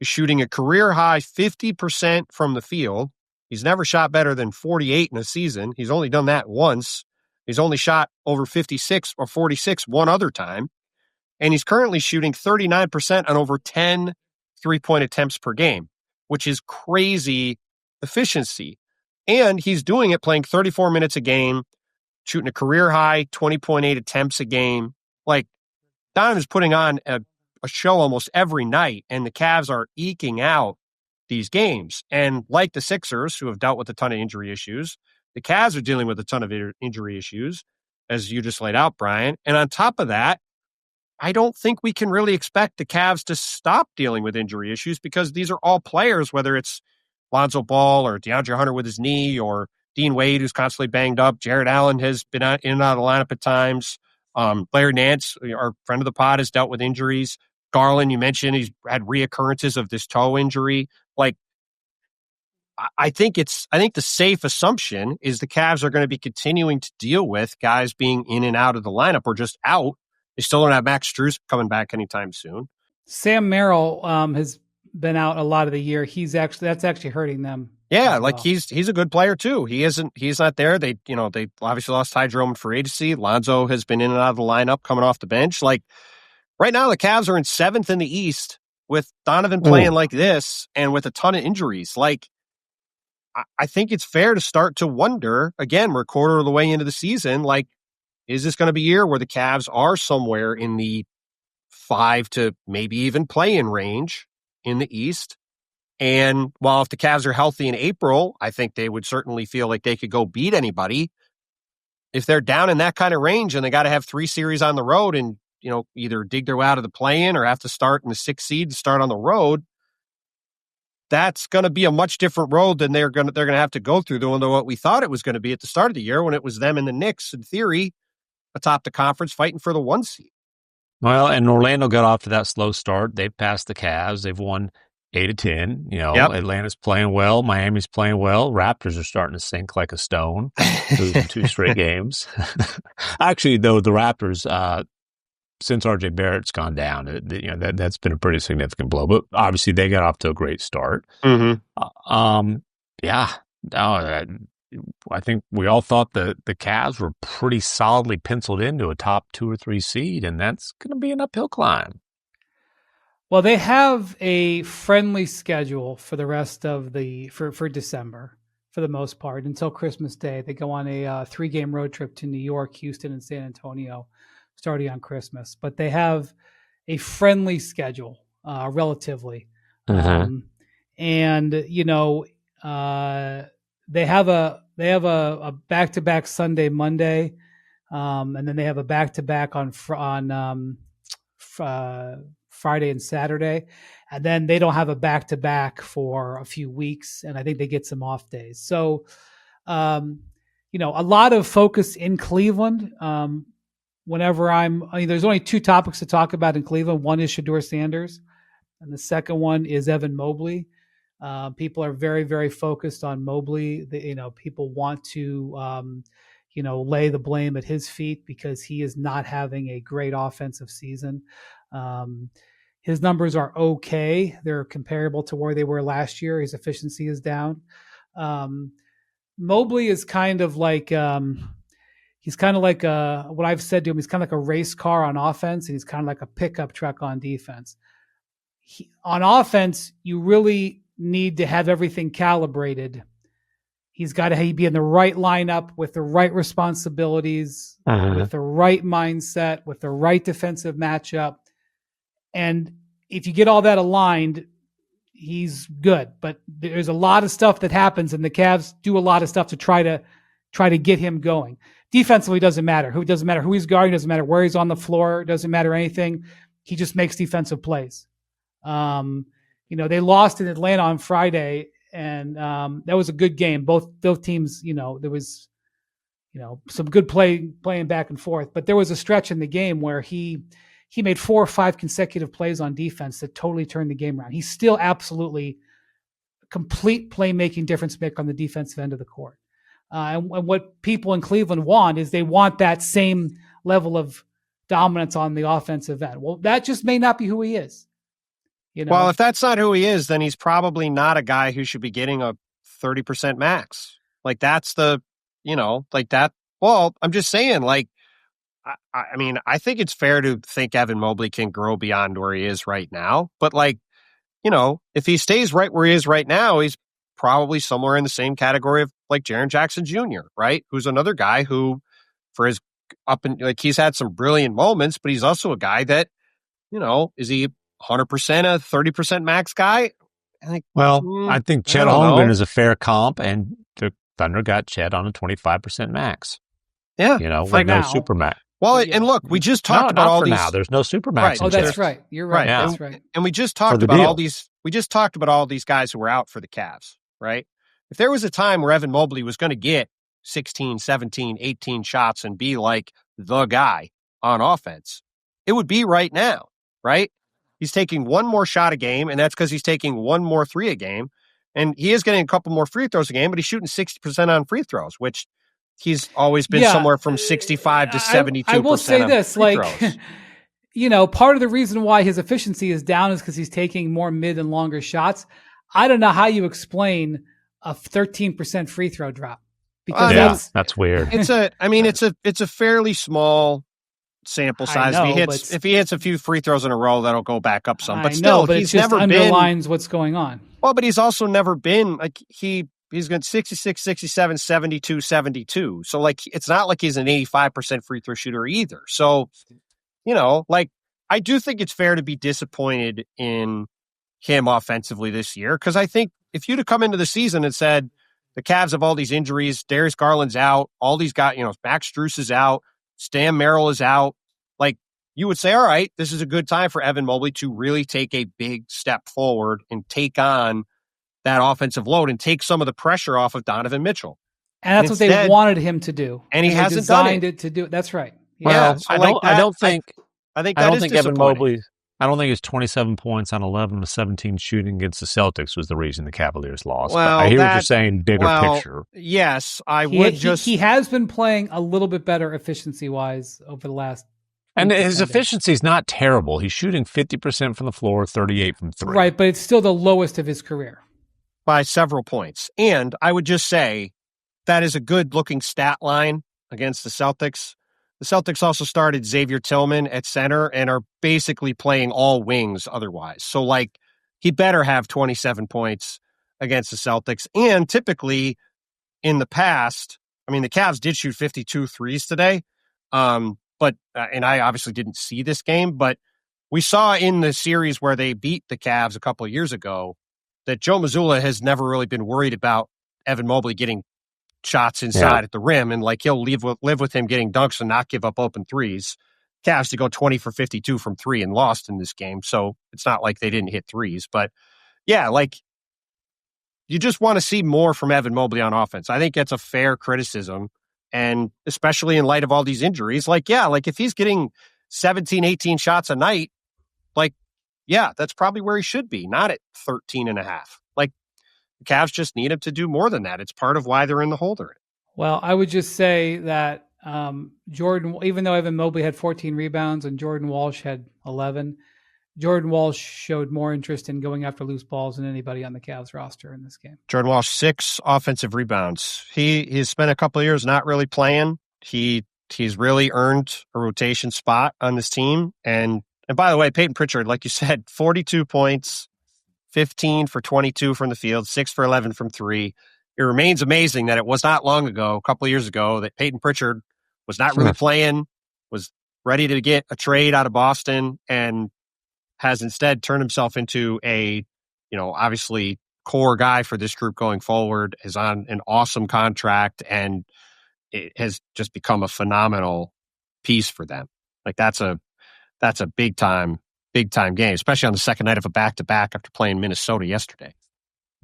is shooting a career-high 50% from the field. He's never shot better than 48 in a season. He's only done that once. He's only shot over 56 or 46 one other time. And he's currently shooting 39% on over 10 three-point attempts per game, which is crazy efficiency. And he's doing it playing 34 minutes a game, shooting a career-high 20.8 attempts a game. Like, Donovan's putting on a show almost every night, and the Cavs are eking out these games. And like the Sixers, who have dealt with a ton of injury issues, the Cavs are dealing with a ton of injury issues, as you just laid out, Brian. And on top of that, I don't think we can really expect the Cavs to stop dealing with injury issues, because these are all players, whether it's Lonzo Ball or DeAndre Hunter with his knee, or Dean Wade, who's constantly banged up. Jared Allen has been in and out of the lineup at times. Larry Nance, our friend of the pod, has dealt with injuries. Garland, you mentioned, he's had reoccurrences of this toe injury. Like, I think the safe assumption is the Cavs are going to be continuing to deal with guys being in and out of the lineup or just out. They still don't have Max Strus coming back anytime soon. Sam Merrill has been out a lot of the year. That's actually hurting them. Yeah, like he's a good player too. He's not there. They obviously lost Ty Jerome in free agency. Lonzo has been in and out of the lineup coming off the bench. Like, right now the Cavs are in 7th in the East with Donovan playing like this and with a ton of injuries. Like, I think it's fair to start to wonder, again, we're a quarter of the way into the season, like, is this going to be a year where the Cavs are somewhere in the 5 to maybe even play-in range in the East? And while if the Cavs are healthy in April, I think they would certainly feel like they could go beat anybody. If they're down in that kind of range and they got to have 3 series on the road and, either dig their way out of the play-in or have to start in the 6th seed and start on the road, that's going to be a much different road than they're going to have to go through than what we thought it was going to be at the start of the year, when it was them and the Knicks, in theory, atop the conference fighting for the 1 seed. Well, and Orlando got off to that slow start. They've passed the Cavs. They've won 8 of 10. Atlanta's playing well. Miami's playing well. Raptors are starting to sink like a stone. Losing 2 straight games. Actually, though, the Raptors, since RJ Barrett's gone down, that's been a pretty significant blow. But obviously, they got off to a great start. Mm-hmm. I think we all thought the Cavs were pretty solidly penciled into a top 2 or 3 seed, and that's going to be an uphill climb. Well, they have a friendly schedule for the rest of for December, for the most part, until Christmas Day. They go on a 3-game road trip to New York, Houston, and San Antonio, starting on Christmas. But they have a friendly schedule, relatively. Mm-hmm. They have a back-to-back Sunday, Monday, and then they have a back-to-back on Friday and Saturday, and then they don't have a back-to-back for a few weeks, and I think they get some off days. So, a lot of focus in Cleveland. There's only 2 topics to talk about in Cleveland. One is Shedeur Sanders, and the second one is Evan Mobley. People are very, very focused on Mobley. People want to, lay the blame at his feet because he is not having a great offensive season. His numbers are okay. They're comparable to where they were last year. His efficiency is down. Mobley is kind of like he's kind of like what I've said to him. He's kind of like a race car on offense, and he's kind of like a pickup truck on defense. On offense, you really need to have everything calibrated. He's got to be in the right lineup with the right responsibilities, with the right mindset, with the right defensive matchup. And if you get all that aligned, he's good. But there's a lot of stuff that happens, and the Cavs do a lot of stuff to try to get him going. Defensively, doesn't matter. Doesn't matter who he's guarding, doesn't matter where he's on the floor, doesn't matter anything. He just makes defensive plays. They lost in Atlanta on Friday, and that was a good game. Both teams, there was, some good playing back and forth. But there was a stretch in the game where he made 4 or 5 consecutive plays on defense that totally turned the game around. He's still absolutely a complete playmaking difference maker on the defensive end of the court. And what people in Cleveland want is they want that same level of dominance on the offensive end. Well, that just may not be who he is. Well, if that's not who he is, then he's probably not a guy who should be getting a 30% max. Like that's like that. Well, I'm just saying, like, I mean, I think it's fair to think Evan Mobley can grow beyond where he is right now. But like, if he stays right where he is right now, he's probably somewhere in the same category of like Jaren Jackson Jr., right? Who's another guy who, for his he's had some brilliant moments, but he's also a guy that, is he 100% a 30% max guy? I think Chet Holmgren is a fair comp, and the Thunder got Chet on a 25% max. Yeah, with no super max. Well, and look, we just talked about all these. Now, there's no super max. Right. Oh, that's right. You're right. Yeah. That's right. And we just talked about all these. We just talked about all these guys who were out for the Cavs, right? If there was a time where Evan Mobley was going to get 16, 17, 18 shots and be like the guy on offense, it would be right now, right? He's taking one more shot a game, and that's because he's taking one more 3 a game. And he is getting a couple more free throws a game, but he's shooting 60% on free throws, which he's always been somewhere from 65 to 72%. I will say this, like, part of the reason why his efficiency is down is because he's taking more mid and longer shots. I don't know how you explain a 13% free throw drop. Because that's weird. It's a fairly small sample size. If he hits a few free throws in a row, that'll go back up some. But still, he's never underlines what's going on. Well, but he's also never been like he's got 66, 67, 72, 72. So like it's not like he's an 85% free throw shooter either. So, like I do think it's fair to be disappointed in him offensively this year, because I think if you'd have come into the season and said the Cavs have all these injuries, Darius Garland's out, all these guys, Max Strus is out, Stan Merrill is out, like you would say, all right, this is a good time for Evan Mobley to really take a big step forward and take on that offensive load and take some of the pressure off of Donovan Mitchell. And that's what they wanted him to do. And he hasn't designed done it. to do it. That's right. Yeah. So I don't think Evan Mobley, I don't think his 27 points on 11 to 17 shooting against the Celtics was the reason the Cavaliers lost. Well, but I hear what you're saying, bigger picture. Yes, he has been playing a little bit better efficiency-wise over the last. And his efficiency is not terrible. He's shooting 50% from the floor, 38 from 3. Right, but it's still the lowest of his career. By several points. And I would just say that is a good-looking stat line against the Celtics. The Celtics also started Xavier Tillman at center and are basically playing all wings otherwise. So, like, he better have 27 points against the Celtics. And typically, in the past, I mean, the Cavs did shoot 52 threes today. But I obviously didn't see this game, but we saw in the series where they beat the Cavs a couple of years ago that Joe Mazzulla has never really been worried about Evan Mobley getting shots inside at the rim, and like he'll live with him getting dunks and not give up open threes. Cavs to go 20 for 52 from 3 and lost in this game, so it's not like they didn't hit threes. But yeah, like you just want to see more from Evan Mobley on offense. I think that's a fair criticism, and especially in light of all these injuries, like if he's getting 17, 18 shots a night, like that's probably where he should be, not at 13 and a half. Like The Cavs just need him to do more than that. It's part of why they're in the hole they're in. Well, I would just say that Jordan, even though Evan Mobley had 14 rebounds and Jordan Walsh had 11, Jordan Walsh showed more interest in going after loose balls than anybody on the Cavs roster in this game. Jordan Walsh, 6 offensive rebounds. He's spent a couple of years not really playing. He's really earned a rotation spot on this team. And by the way, Peyton Pritchard, like you said, 42 points, 15 for 22 from the field, 6 for 11 from 3. It remains amazing that it was not long ago, a couple of years ago, that Peyton Pritchard was not really playing, was ready to get a trade out of Boston, and has instead turned himself into a, obviously core guy for this group going forward, is on an awesome contract, and it has just become a phenomenal piece for them. Like that's a big time game, especially on the second night of a back-to-back after playing Minnesota yesterday.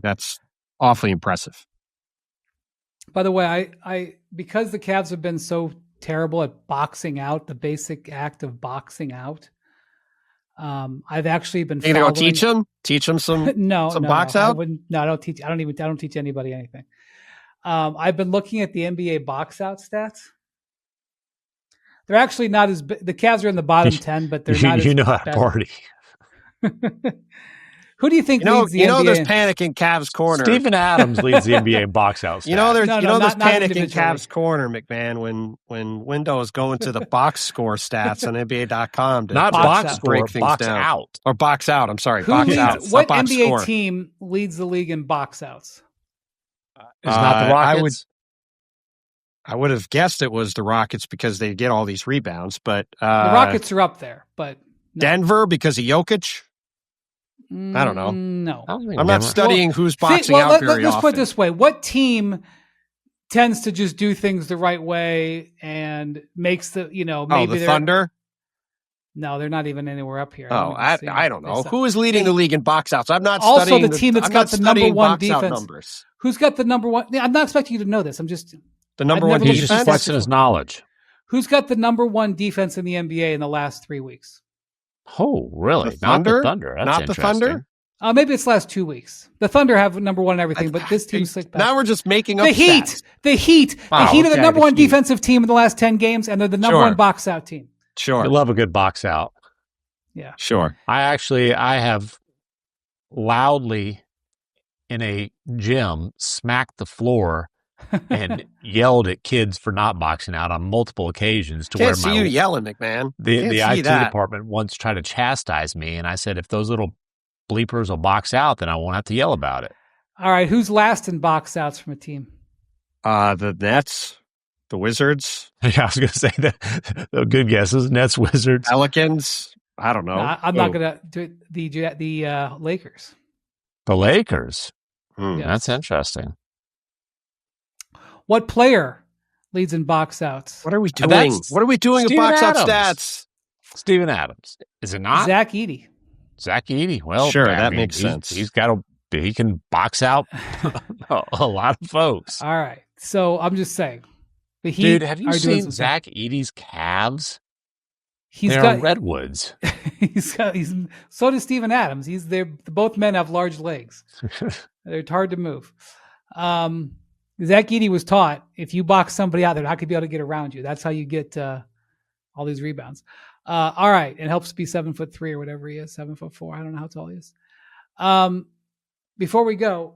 That's awfully impressive. By the way, I because the Cavs have been so terrible at boxing out, the basic act of boxing out, I've actually been following. You gonna teach them some box out? I don't teach. I don't teach anybody anything. I've been looking at the NBA box out stats. They're actually not as the Cavs are in the bottom 10, but they're not. You know how to party. Who do you think leads the NBA? There's panic in Cavs corner. Steven Adams leads the NBA box out stats. There's panic in Cavs corner, McMahon, when Windows go into the box score stats on NBA.com to not box score, break things box down. Out. Or box out. I'm sorry, box out. What NBA team leads the league in box outs? It's not the Rockets. I would have guessed it was the Rockets because they get all these rebounds, but the Rockets are up there, but no. Denver because of Jokic. I don't know. No, I'm not studying who's boxing out very often. Let's put it this way: what team tends to just do things the right way and makes the maybe the Thunder? No, they're not even anywhere up here. I don't know. Who is leading the league in box outs? I'm not also studying the team that's got the number one defense. Numbers. Who's got the number one? I'm not expecting you to know this. I'm just the number one defense. He's just flexing his knowledge. Who's got the number one defense in the NBA in the last 3 weeks? Oh, really? Not the Thunder. That's not the Thunder. Maybe it's last 2 weeks. The Thunder have number one in everything, but this team's slick back. Now we're just making up the Heat. Stats. The Heat. The Heat are the number one defensive team in the last 10 games, and they're the number one box out team. Sure. You love a good box out. Yeah. Sure. I have loudly in a gym smacked the floor and yelled at kids for not boxing out on multiple occasions. Can't see you yelling, McMahon. The IT department once tried to chastise me, and I said, if those little bleepers will box out, then I won't have to yell about it. All right, who's last in box outs from a team? The Nets, the Wizards. Yeah, I was going to say that. Good guesses. Nets, Wizards, Pelicans. I don't know. No, I'm not going to do it. The Lakers. The Lakers. Yes. That's interesting. What player leads in box outs? What are we doing? What are we doing with box out stats? Steven Adams. Is it not? Zach Edey. Zach Edey. Well, sure, that makes sense. He can box out a lot of folks. All right. So I'm just saying. The Heat. Dude, have you seen Zach Edey's calves? They're redwoods. So does Steven Adams. Both men have large legs. They're hard to move. Zach Edey was taught if you box somebody out, they're not going to be able to get around you. That's how you get all these rebounds. All right, it helps to be 7'3" or whatever he is, 7'4". I don't know how tall he is. Before we go,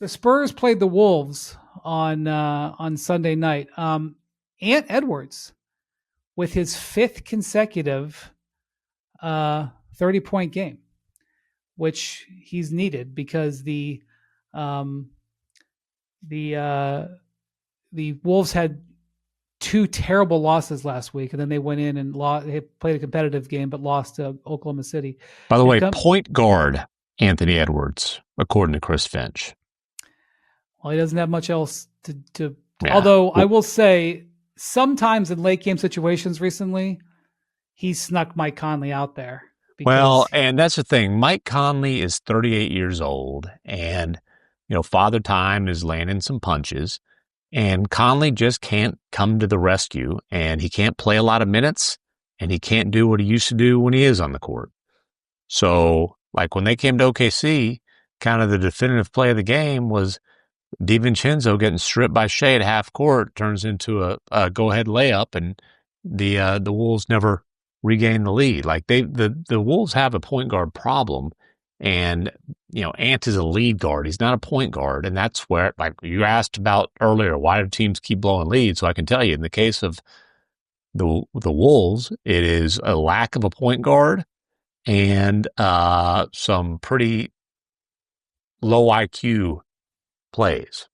the Spurs played the Wolves on Sunday night. Ant Edwards, with his 5th consecutive 30-point game, which he's needed because the Wolves had 2 terrible losses last week, and then they went in and they played a competitive game, but lost to Oklahoma City. By the way, point guard Anthony Edwards, according to Chris Finch. Well, he doesn't have much else to yeah. Although I will say, sometimes in late game situations recently, he snuck Mike Conley out there. Well, and that's the thing. Mike Conley is 38 years old, and Father Time is landing some punches, and Conley just can't come to the rescue, and he can't play a lot of minutes, and he can't do what he used to do when he is on the court. So, like when they came to OKC, kind of the definitive play of the game was DiVincenzo getting stripped by Shea at half court turns into a go ahead layup, and the Wolves never regain the lead. Like the Wolves have a point guard problem, and Ant is a lead guard. He's not a point guard, and that's where, like you asked about earlier, why do teams keep blowing leads? So I can tell you, in the case of the Wolves, it is a lack of a point guard and some pretty low IQ plays.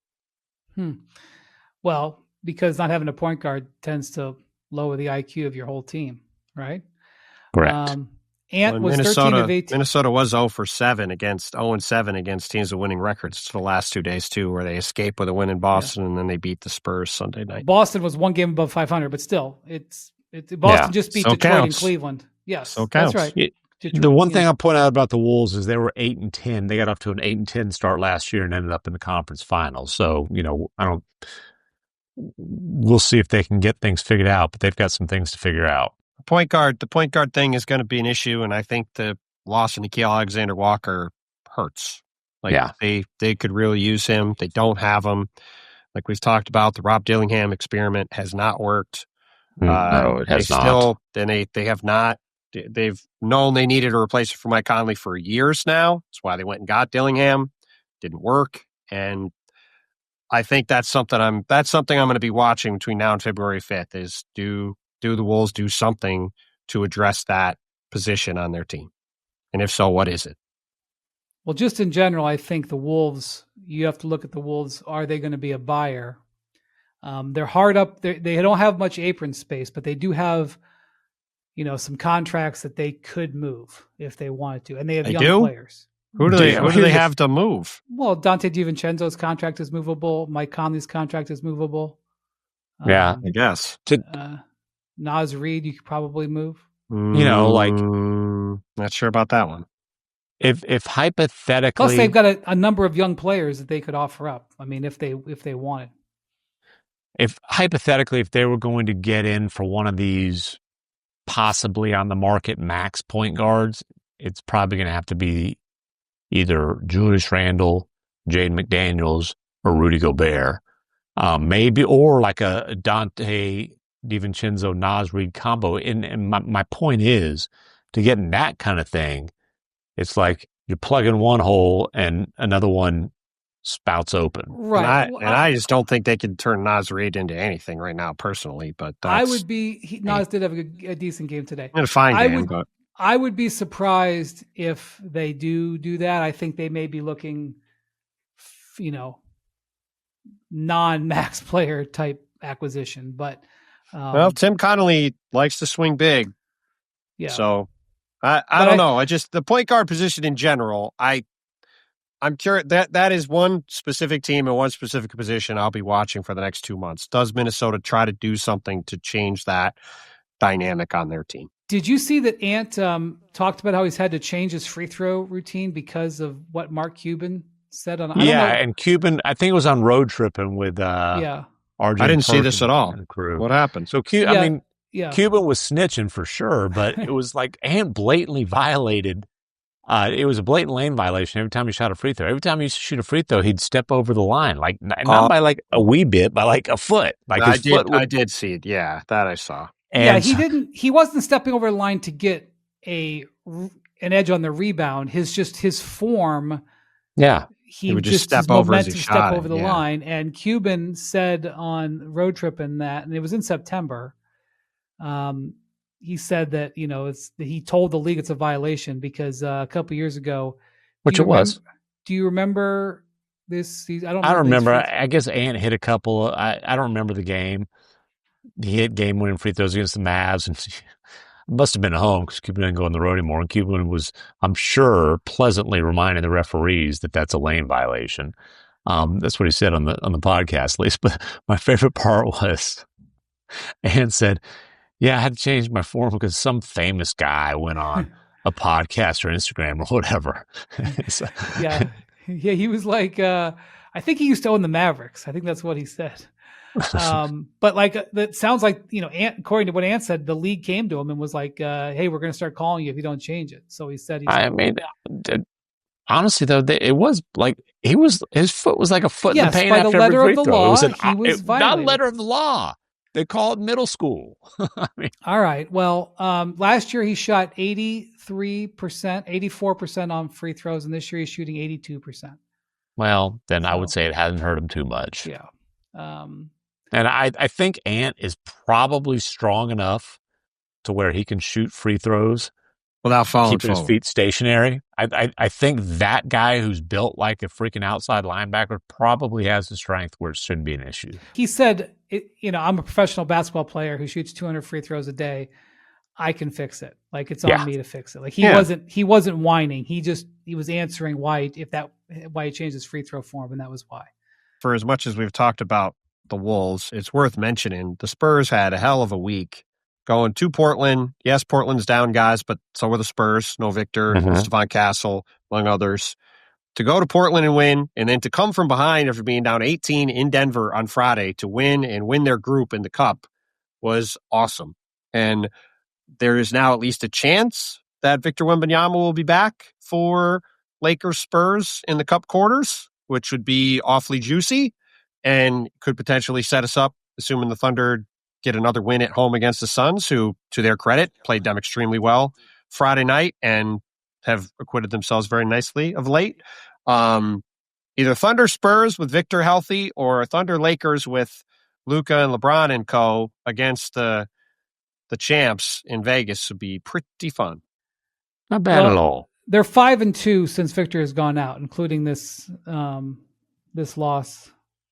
Well, because not having a point guard tends to lower the IQ of your whole team, right? Correct. Ant was 13 of 18. Minnesota was 0-7 against teams with winning records for the last 2 days too, where they escaped with a win in Boston and then they beat the Spurs Sunday night. Boston was one game above 500, but still, Boston just beat Detroit and Cleveland. Yes, so that's right. The one thing I'll point out about the Wolves is they were 8-10. They got off to an 8-10 start last year and ended up in the conference finals. So we'll see if they can get things figured out, but they've got some things to figure out. The point guard thing is going to be an issue, and I think the loss of Nickeil Alexander-Walker hurts. They could really use him. They don't have him. Like we've talked about, the Rob Dillingham experiment has not worked. No, it has not. They have not. They've known they needed a replacement for Mike Conley for years now. That's why they went and got Dillingham. Didn't work, and I think that's something I'm going to be watching between now and February 5th. Is do the Wolves do something to address that position on their team, and if so, what is it? Well, just in general, I think the Wolves. You have to look at the Wolves. Are they going to be a buyer? They're hard up. They don't have much apron space, but they do have, some contracts that they could move if they wanted to, and they have young players. Who do they have to move? Well, Dante DiVincenzo's contract is movable. Mike Conley's contract is movable. I guess. Naz Reid, you could probably move. Not sure about that one. If hypothetically, plus they've got a number of young players that they could offer up. I mean, if they wanted. If hypothetically, if they were going to get in for one of these possibly on the market max point guards, it's probably going to have to be either Julius Randle, Jaden McDaniels, or Rudy Gobert. Maybe, or like a Dante DiVincenzo Naz Reid combo. And my point is, to get in that kind of thing, it's like you're plugging one hole and another one spouts open. Right. And I just don't think they can turn Naz Reid into anything right now, personally. But I would be. Naz did have a decent game today. A fine game, but I would be surprised if they do that. I think they may be looking, non-max player type acquisition. But Tim Connolly likes to swing big. Yeah. So I don't know. The point guard position in general, I'm curious that is one specific team and one specific position I'll be watching for the next 2 months. Does Minnesota try to do something to change that dynamic on their team? Did you see that Ant talked about how he's had to change his free throw routine because of what Mark Cuban said on? And Cuban, I think it was on road tripping with RJ. I didn't see this at all. Crew. What happened? So Cuban was snitching for sure, but it was like Ant blatantly violated. It was a blatant lane violation every time he shot a free throw. Every time he shoot a free throw, he'd step over the line, like not by like a wee bit, by like a foot. Like I did see it. Yeah, that I saw. And he wasn't stepping over the line to get an edge on the rebound. His form. Yeah. He would just step over as he shot over the line. And Cuban said on road trip and it was in September. He said that, he told the league it's a violation because a couple years ago, which it was. Do you remember this? I don't remember. I guess Ant hit a couple. I don't remember the game. He hit game-winning free throws against the Mavs, and it must have been at home because Cuban didn't go on the road anymore. And Cuban was, I'm sure, pleasantly reminding the referees that that's a lane violation. That's what he said on the podcast, at least. But my favorite part was, Ant said, "Yeah, I had to change my form because some famous guy went on a podcast or Instagram or whatever." So, yeah, he was like, I think he used to own the Mavericks. I think that's what he said. But like that sounds like, according to what Ant said, the league came to him and was like, "Hey, we're going to start calling you if you don't change it." So he said, Honestly, though, it was like his foot was like a foot in the Yes, paint by the after every letter of free the throw. It was law, he was not a violated. letter of the law. They call it middle school. I mean, All right. Well, last year he shot 83%, 84% on free throws, and this year he's shooting 82%. well, then I would So, say it hasn't hurt him too much. yeah. Um, And I think Ant is probably strong enough to where he can shoot free throws without falling keeping his forward. feet stationary. I think that guy who's built like a freaking outside linebacker probably has the strength where it shouldn't be an issue. he said, I'm a professional basketball player who shoots 200 free throws a day. I can fix it. Like it's on me to fix it. Like he wasn't whining. He was answering why he changed his free throw form, and that was why. For as much as we've talked about the Wolves, it's worth mentioning the Spurs had a hell of a week going to Portland. Yes, Portland's down guys, but so were the Spurs. No Victor, Stephon Castle, among others. To go to Portland and win, and then to come from behind after being down 18 in Denver on Friday to win and win their group in the Cup was awesome. And there is now at least a chance that Victor Wembanyama will be back for Lakers Spurs in the Cup quarters, which would be awfully juicy and could potentially set us up, assuming the Thunder get another win at home against the Suns, who, to their credit, played them extremely well Friday night and have acquitted themselves very nicely of late. Either Thunder Spurs with Victor healthy or Thunder Lakers with Luka and LeBron and co against the champs in Vegas would be pretty fun. Not bad at all. They're 5-2 since Victor has gone out, including this loss.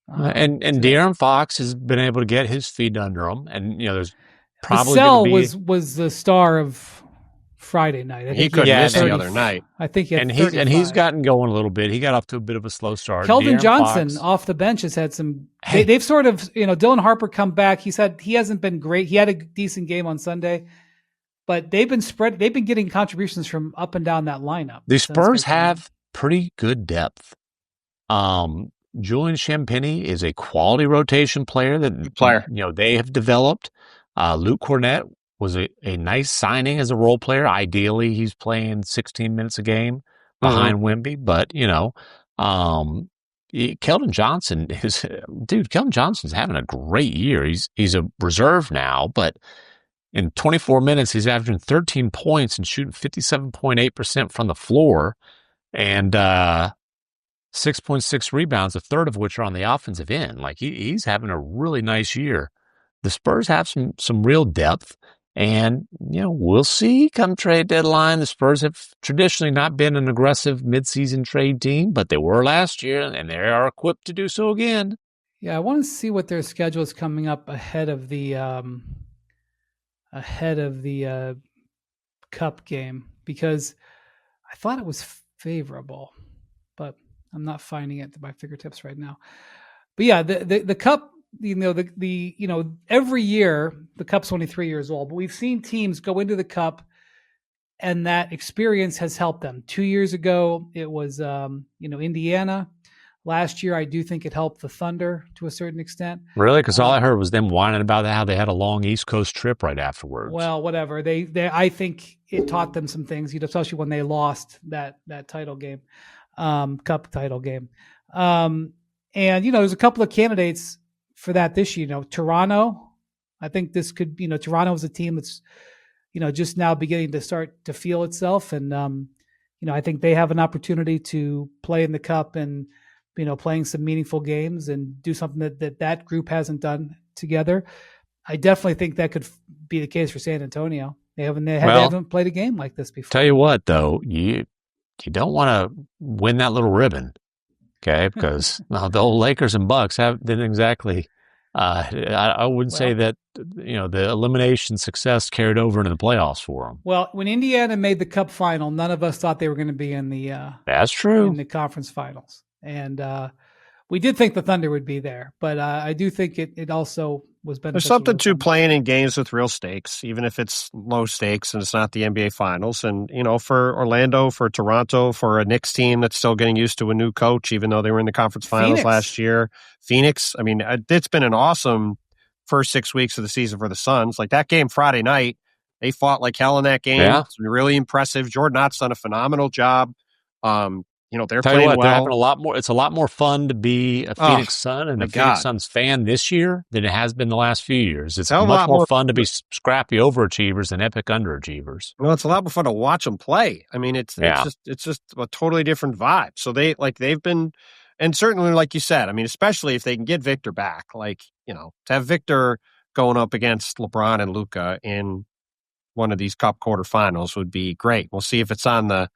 And De'Aaron Fox has been able to get his feet under him, and there's probably Vassell going to be was the star of Friday night. He couldn't miss the other night. I think he had he's gotten going a little bit. He got off to a bit of a slow start. Keldon Johnson off the bench has had some. They've sort of Dylan Harper come back. He hasn't been great. He had a decent game on Sunday, but they've been getting contributions from up and down that lineup. The Spurs have pretty good depth. Julian Champagnie is a quality rotation player that they have developed. Luke Cornett was a nice signing as a role player. Ideally, he's playing 16 minutes a game behind Wemby, but Keldon Johnson Keldon Johnson's having a great year. He's a reserve now, but in 24 minutes, he's averaging 13 points and shooting 57.8% from the floor and 6.6 rebounds, a third of which are on the offensive end. Like he's having a really nice year. The Spurs have some real depth, and we'll see come trade deadline. The Spurs have traditionally not been an aggressive midseason trade team, but they were last year, and they are equipped to do so again. Yeah, I want to see what their schedule is coming up ahead of the Cup game, because I thought it was favorable, but I'm not finding it at my fingertips right now. But yeah, the Cup, every year the Cup's only 3 years old, but we've seen teams go into the Cup and that experience has helped them. 2 years ago, it was Indiana. Last year, I do think it helped the Thunder to a certain extent. Really? Because all I heard was them whining about how they had a long East Coast trip right afterwards. Well, whatever. I think it taught them some things, especially when they lost that title game, Cup title game. And there's a couple of candidates for that this year. Toronto. I think this could, Toronto is a team that's, just now beginning to start to feel itself, and I think they have an opportunity to play in the Cup and playing some meaningful games and do something that group hasn't done together. I definitely think that could be the case for San Antonio. They haven't played a game like this before. Tell you what, though, you don't want to win that little ribbon, okay? Because the old Lakers and Bucks didn't exactly. I wouldn't say that the elimination success carried over into the playoffs for them. Well, when Indiana made the Cup final, none of us thought they were going to be in the. That's true. In the conference finals. And we did think the Thunder would be there, but I do think it also was beneficial. There's something to playing in games with real stakes, even if it's low stakes and it's not the NBA Finals. And, for Orlando, for Toronto, for a Knicks team that's still getting used to a new coach, even though they were in the conference finals last year. Phoenix, I mean, it's been an awesome first 6 weeks of the season for the Suns. Like that game Friday night, they fought like hell in that game. Yeah. It's really impressive. Jordan Knott's done a phenomenal job. they're Tell you playing what, they're well. having a lot more. It's a lot more fun to be a Phoenix Sun and my a Phoenix God. Suns fan this year than it has been the last few years. It's a much lot more more fun to be scrappy overachievers than epic underachievers. Well, it's a lot more fun to watch them play. I mean, it's Yeah. just a totally different vibe. So they've been, and certainly like you said, I mean, especially if they can get Victor back, to have Victor going up against LeBron and Luka in one of these Cup quarterfinals would be great. We'll see if it's on the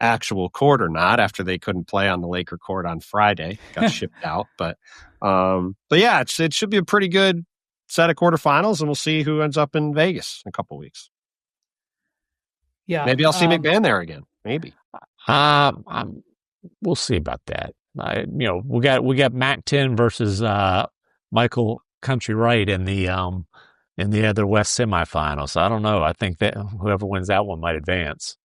actual court or not after they couldn't play on the Laker court on Friday, got shipped out. But yeah, it should be a pretty good set of quarterfinals, and we'll see who ends up in Vegas in a couple weeks. Yeah, maybe I'll see McMahon there again. Maybe. We'll see about that. We got Mac-10 versus Michael Country Wright in the other West semifinal. So I don't know. I think that whoever wins that one might advance.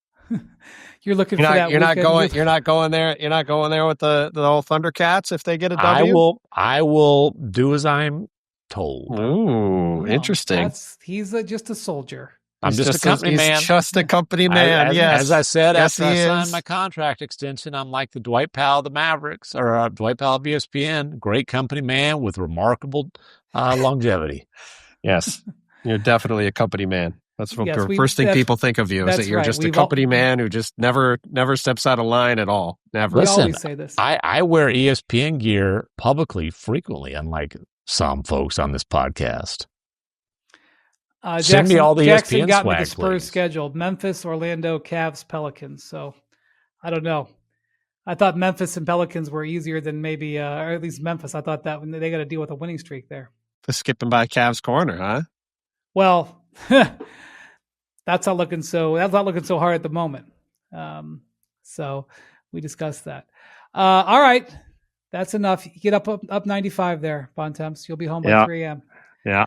You're looking for that. You're not going there. You're not going there with the old Thundercats if they get a W. I will do as I'm told. Ooh, interesting. He's just a soldier. I'm just a company man. He's just a company man. As I said, yes, after I signed my contract extension, I'm like the Dwight Powell of the Mavericks or Dwight Powell of ESPN. Great company man with remarkable longevity. Yes, you're definitely a company man. That's the first thing people think of you is that you're just a company man who just never steps out of line at all. Never. Listen, we always say this. I wear ESPN gear publicly frequently, unlike some folks on this podcast. Send me all the Jackson ESPN got swag, me the Spurs please. scheduled: Memphis, Orlando, Cavs, Pelicans. So I don't know. I thought Memphis and Pelicans were easier than maybe, or at least Memphis. I thought that they got to deal with a winning streak there. The skipping by Cavs corner, huh? Well, that's not looking so hard at the moment. So we discussed that. All right, that's enough. Get up 95 there, Bontemps. You'll be home by 3 a.m. Yeah.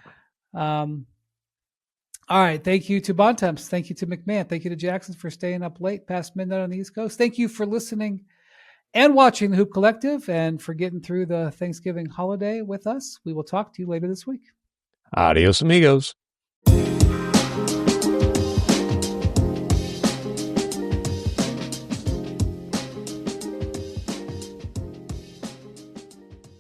All right. Thank you to Bontemps. Thank you to McMahon. Thank you to Jackson for staying up late past midnight on the East Coast. Thank you for listening and watching the Hoop Collective and for getting through the Thanksgiving holiday with us. We will talk to you later this week. Adios, amigos.